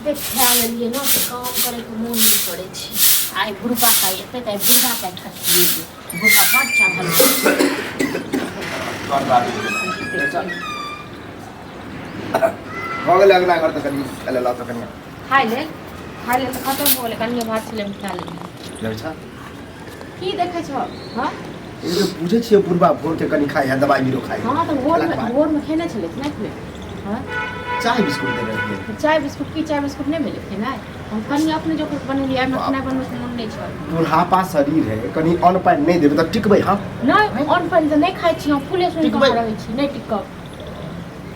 देख ख्याल लिए ना तो काम करे के मन नहीं पड़े छी आई बुढ़बा का एते त बुढ़बा का ठक लिए बुढ़बा बड़ चाहल और बात हो गए लगना कर तो कनी चले ला तो कनी खाई ले तो खत्म हो गेले कनिया भात छले में खा ले अच्छा की देखे छ हां ये जो पूछे छिए बुढ़बा भोर के कनी खाई है दवाई बीरो खाई हां तो भोर में खेने छले नहीं थे हां चाय बिस्कुट दे रहे थे चाय बिस्कुट नहीं मिले थे ना हम कनी अपने जो कुछ बने लिया मखना बनवे के मन नहीं छ बुढ़ापा शरीर है कनी अन्न पानी नहीं देबे त टिकबै हां नहीं अन्न पानी तो नहीं खाई छी हम फूले सुन के रहै छी नहीं टिकब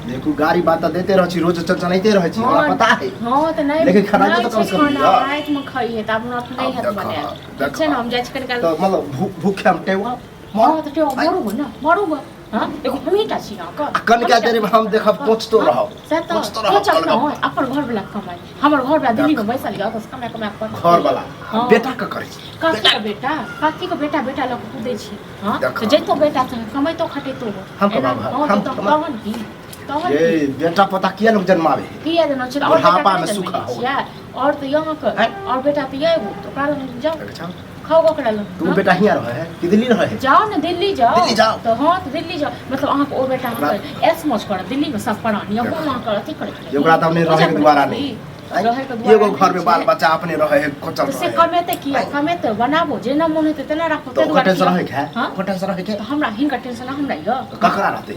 देखो गाड़ी बात तो देते रह छी रोज चलचलाइते रह छी हमरा पता है हां तो नहीं लेकिन खाना तो कम से कम रात में खाई है त अपना नहीं हाथ बने छै ना हम जाय कर तो मतलब भूखे हम टेवा हां तो टेवा मरू हां देखो हम ही टाची का कन क्या देरे हम देख पहुंच तो रहो पहुंच तो रहो अपन घर वाला कमाई हमर घर वाला दिल्ली में बैसल गया तो कमाई अपन घर वाला बेटा का करे काकी का बेटा लोग कूदे छी हां तो जइतो बेटा से कमाई तो खटे तो हम हम तो कौन की ये बेटा पता किया लोग जन्मावे किया देना चाहिए और बुढ़ापा में सुखा हो और तो यहाँ का और बेटा तो ये वो तो कारण जाओ खाओ करा लो तू बेटा ही रहे है कि दिल्ली रहे है जाओ ना दिल्ली जाओ तो हां तो दिल्ली जाओ मतलब वहां को बेटा एस मौज कर दिल्ली में सब पढ़ानी हम वहां कर अथी करे ये ओकरा त हमने रहे के द्वारा नहीं एगो घर में बाल बच्चा अपने रहे है कोचल से कमेते किया कमेते बनाबो जे न मन होते तना राखो तो टेंशन रहे है टेंशन रहे के हमरा हिनका टेंशन हमरा यो ककरा रहते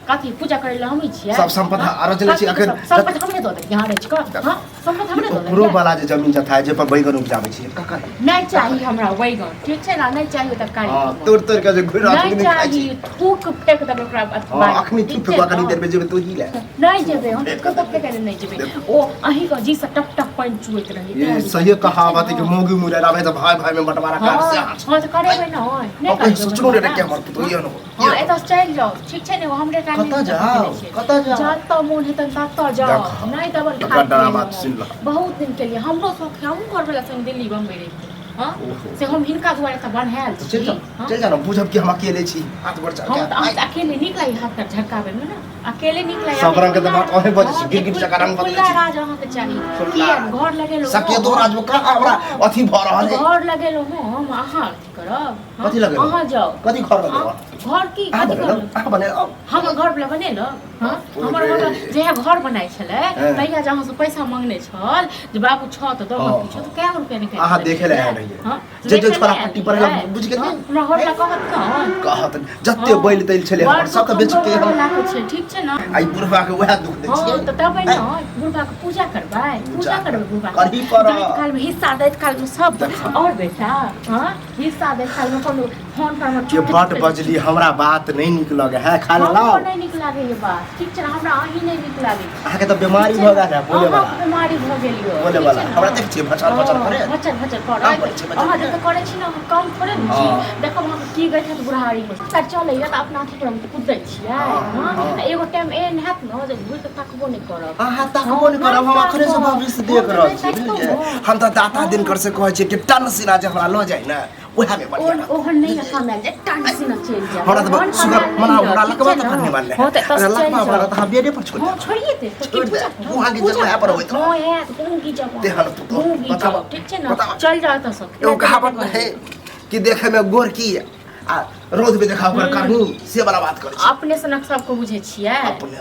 काथी पूजा करे ला हमी छिया सब संपदा अर्जन छी अखन संपदा हमने दो दे यहां रह छ हां संपदा हमने दो दे पूरो वाला जे जमीन जथा है जे पर बैगन उपजाबै छी ककरा नहीं चाहिए हमरा बैगन ठीक छै ना नहीं चाहिए त कारी हां तोड़ के जे घुरा नहीं चाहिए थूक फेंक दबे ओकरा हां अखनी तू फेंकवा कनी देर में जेबे तू ही ले नहीं जेबे हम तो फेंक के नहीं जेबे ओ अही का जी से टप टप पानी चुएत रही ये सही कहावत है कि मोगी मुरे रावे तो भाई में बंटवारा काट से हां तो करे ना नहीं कर सोचनो रे के हमर तो ये न हां एत चल जाओ ठीक छै ने हमरे टाइम कता जाओ जाता मोन है त जाओ नहीं डबल खा ड्रामा सुन ला बहुत दिन के लिए हमरो शौक है हम घर वाला संग दिल्ली बम्बई रही हां से हम हिनका द्वारा त बनहाल छी चल जा न बुझब कि हम अकेले छी हाथ बढ़ चढ़ के हम अकेले निकलाई हाथ पर झटकावे में ना अकेले निकलाई सब रंग के तो बात ओहे बजे छी गिर चका रंग बदले छी राज अहाँ के चाहिए कि घर लगे लो सके दो राज का हमरा अथी भ रहल है घर लगे लो हम अहाँ करब कथि लगे अहाँ जाओ कथि घर लगे घर की कथि करब आ बने हम घर वाला बने ल हां हमर घर जे घर बनाई छले तैया जहां से पैसा मांगने छल जे बाबू छ त दो छ तो क्या रुपया निकाल अहाँ देखे ले रहिए हां जे छोरा पट्टी पर बुझ गेल हमरा घर ला कहत जत्ते बैल तैल छले हमर सब त बेच के हम ठीक छै ना आई बुढ़वा के वह दुख दे छी त तबै न बुढ़वा के पूजा करबै बुढ़वा करी पर काल में हिस्सा दैत काल में सब और बेटा हां हिस्सा दैत काल में कोनो फोन पर में के बट बजली हमरा बात नहीं निक लगे है खा लो नहीं निक लागे ये बात ठीक छै हमरा आही नहीं निक लागे आके त बीमारी भ गेल है बोले वाला बीमारी भ गेल यो बोले वाला हमरा देख छी भचर करे भचर कर अहाँ जे त करे छी ना काम थोड़े छी देखो हम की गई है बुढ़ारी में त चले या त अपना अथी पर हम कुदै छियै हां एगो टाइम एन हैत न जे भूल त तकबो नहीं करब अहाँ तकबो नहीं करब हम अखरे से भविष्य देख रहल छी हम त दाता दिन कर से कहै छी कि टन सिना जे हमरा ल जाय ना ओहा में बढ़िया ओहन नहीं रखा मैं जे टन सिना चल जा हमरा त सुगर मना हमरा लगवा त करने वाले हां त चल हमरा त हम बेरे पर छोड़ छोड़िए ते छोड़ दे वो आगे जब यहाँ पर होइत हां है कौन की जब देहन तो बता ठीक छै ना चल जा त सब एगो कहावत है कि देखे में गोर की आ रोज में देखा ओकर करनी से वाला बात कर अपने से न सबको बुझे छियै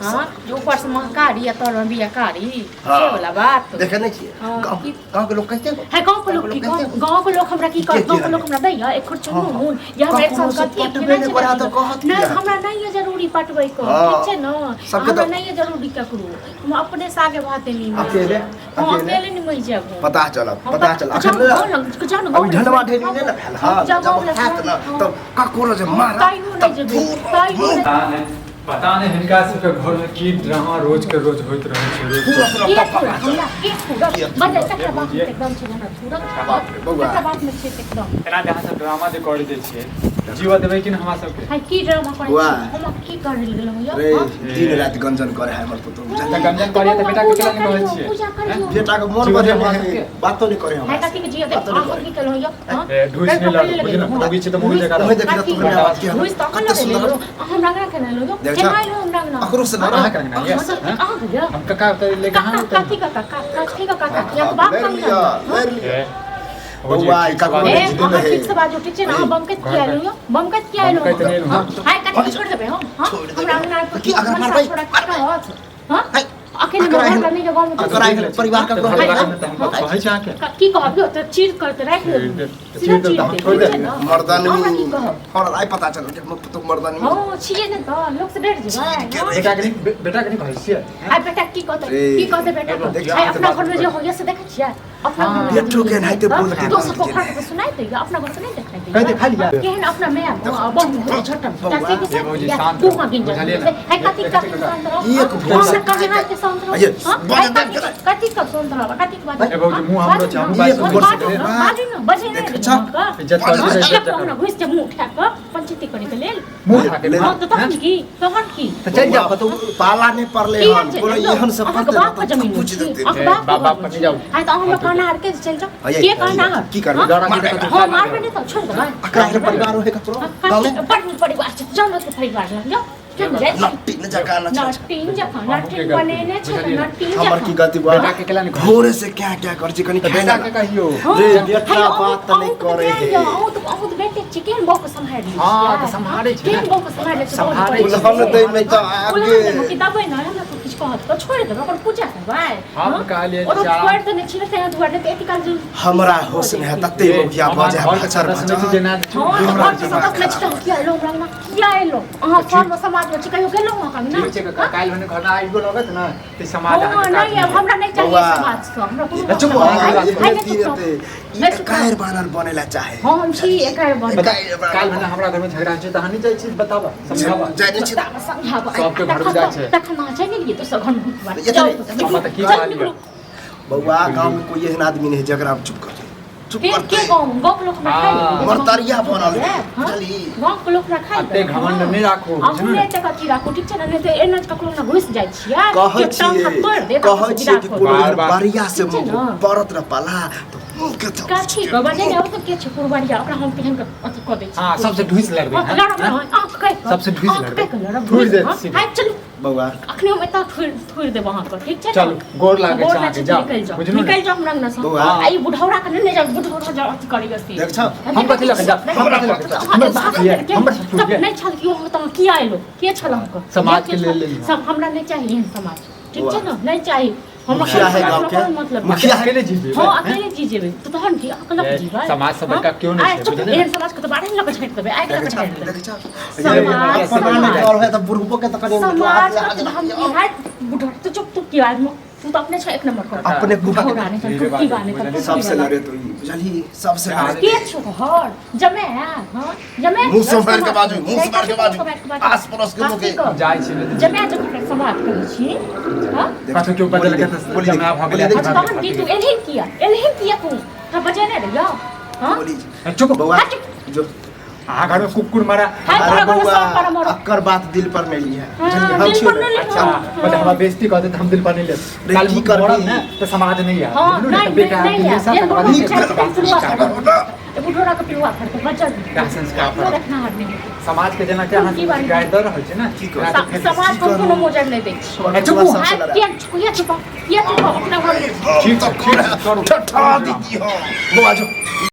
हां जो ऊपर से महकारी या तर बिया कारी से वाला बात देखे नहीं छियै गांव के लोग कहते है गांव के लोग की गांव के लोग हमरा की कर गांव के लोग हमरा दैया एक खुर चुनून या हमरा एक साथ कथि पटबे नहीं करा तो कहत नहीं हमरा नहीं है जरूरी पटबै को ठीक छै न हमरा नहीं है जरूरी ककरो हम अपने से आगे बाते नहीं अकेले नहीं मई जाब पता चल अखन अब ढलवा ढेरी नहीं ना फैल हां जब हाथ न तो ककरो जे मारा पता नहीं हिनका सबके घर में की ड्रामा रोज के रोज होइत रहे छै एना जहाँ सब ड्रामा जे कर दै छियै जीवा देबै कि हमरा सबके हाय की ड्रामा करै छी हम की कर गेल हम रे दिन रात गंजन करे है हमर पुतो जब गंजन करिए त बेटा के केना कहै छियै बेटा के मन बजे बातो नहीं करे हम है कथि के जिया देख आंख की कल होइया ए ढूस नहीं लग बुझल मूवी छै त मूवी जगह देख के तो आवाज के ढूस त कल ले हम रंगरा के ले लो केना लो हमरा ना अकरो से ना कहाँ करना है कहाँ गया हम काका तो ले कहाँ काकी का या बाप ले का लिया ले लिया बउआ का को ए जिद अहाँ है ठीक से बाजू ठीक छै ना बमकत किया लो बमकत किया लो हाय काटी छोड़ देबे हम हमरा अंगना की अगर मारबै हां अकेले घर करने के गांव में अगर आइ परिवार का घर कहे छै आके की कहबियो त चीर करते राख ले सीधा चीर छोड़ दे मर्दानी हमरा की कहब हमरा आई पता चल कि तो मर्दानी हां छिए ने त लोग से डर जेबै बेटा के नहीं कहै छियै आ बेटा की कहते बेटा अपना घर में जे होइए से देखै छियै अपना घर में बेटो के नहीं तो बोलते तो सबको खा के सुनाई दे अपना घर से नहीं देखै दे कह दे खा लिया केहन अपना मैं बहु छोटा ताकि के तू हां गिन है कति का एक भोज हमरा का हाथ के संतरा कति का संतरा कति के बात ए बाबूजी मुंह हमरो छ हम बात बाजी न बजे नहीं इज्जत कर दे इज्जत हमरा घुस के मुंह उठा के पंचायती करे के लेल मुंह उठा के ले हां तो तहन की तो चल जा तो पाला नहीं पड़ले हम बोलो एहन सब अहाँके करते बाप जमीन पूछ देते बाप पति जाओ हां तो हम लोग खाना हर के चल जाओ के खाना की करबे लड़ा के तो हां मारबे नहीं तो छोड़ दे अकरा के परिवार होए ककरो गांव में परिवार चल के परिवार जाओ नट्टी न जका न नटीन जका नटीन बनेने छ नटीन जका हमर की गलती बा बेटा के केला नहीं घोरे से क्या क्या कर छी कनी बेटा के कहियो रे बेटा बात नहीं करे है औ तो बेटे चिकन बो को संभाल ली हां तो संभाले छै चिकन बो को संभाल संभाले ले हम दे में तो आगे कि दबै न हमरा तो किछ कहत तो छोड़ दे ओकर पूजा करबै हम कहलिए और छोड़ दे नहीं छिले ते दुआरे ते एतिकाल जो हमरा होश में है तते मुखिया बजे अक्षर बजे हां सब नच तो किया लो रंगना किया लो अहाँ सर्व समाज में कहियो गेलो हम ना काल भने घर आइबो लगत न ते समाज नहीं हमरा नहीं चाहिए समाज का हमरा कोनो चुप नहीं कायर बानर बनेला चाहे हां हम छी एकायर बन काल भने हमरा घर में झगड़ा छै त हानि जाइ छी बताबा समझाबा जाने छी समझाबा सबके घर में जाइ छै तखन छै नहीं तो सब घर भूत ये हम त की कहलिए बउआ गांव में कोई एहन आदमी नहीं जकरा चुप कर चुप के करते गांव लोग में खाई मरतरिया बनल चली गांव के लोग ना खाई अते घमंड नहीं राखो हमने त कथि राखो ठीक छै ने ते एना ककरो ना घुस जाइ छियै कहै छियै कि कोनो बारिया से परत न पाला तो के तो काठी के बजे ने तो के छै कुरबारिया ओकरा हम केहन अथि क दै छी हां सबसे ढूस लड़बे सबसे ढूस लड़बे ढूस दे हां चल बउआ अखनी हम एता थोड़ दे वहां पर ठीक छै चल गोर लागे छै जा निकल जा हमरा अंगना से आई बुढ़ौरा के नहीं जा बुढ़ौरा जा अथि करी गसी देख छ हम कथि लगे जा हम कथि लगे जा हमर बात है हमर सब नहीं छल कियो त की आइलो के छल हमको समाज के ले सब हमरा नहीं चाहिए समाज ठीक छै ना नहीं चाहिए हम मुखिया है गांव के मतलब मुखिया अकेले जीबे हां अकेले जी जेबे तो तहन की अकेले जीबे समाज सब का क्यों नहीं छै बुझले एहन समाज के तो बारे लगे छाट देबे आइ लगे छाट देबे देख छ समाज और है तो बुढ़बो के तो कनी समाज हम हाथ बुढ़ा तो चुप तू की आदमी तू तो अपने छ एक नंबर कर अपने बुढ़ा ने तू की गाने तक सबसे लड़े तो बुझली सबसे लड़े के छ हर जमे हां जमे मुंह संभाल के बाजू मुंह संभाल के बाजू आस पड़ोस के लोग के जाय छै जमे जब समाज करै छी हां पाछो के ऊपर लगे तो जमा भ गेले तहन की तू एलहिन किया तू त बजे ने रे हां बोली चुप बउआ जो घर में कुकुर मारा अरे बउआ अक्कर बात दिल पर नहीं ली है हम छियो अच्छा मतलब हम बेइज्जती करते तो हम दिल पर नहीं ले काल की कर ना तो समाज नहीं है हां नहीं बेकार नहीं सब करवा बुढ़ोरा के पिलवा करते बचल का संस्कार पर रखना हट नहीं समाज के जना के हां गाइड दर रहै छै ना समाज को कोनो मोजर नहीं दै छै चुप किया चुप अपना घर ठीक करो ठठा दीदी हो बउआ जो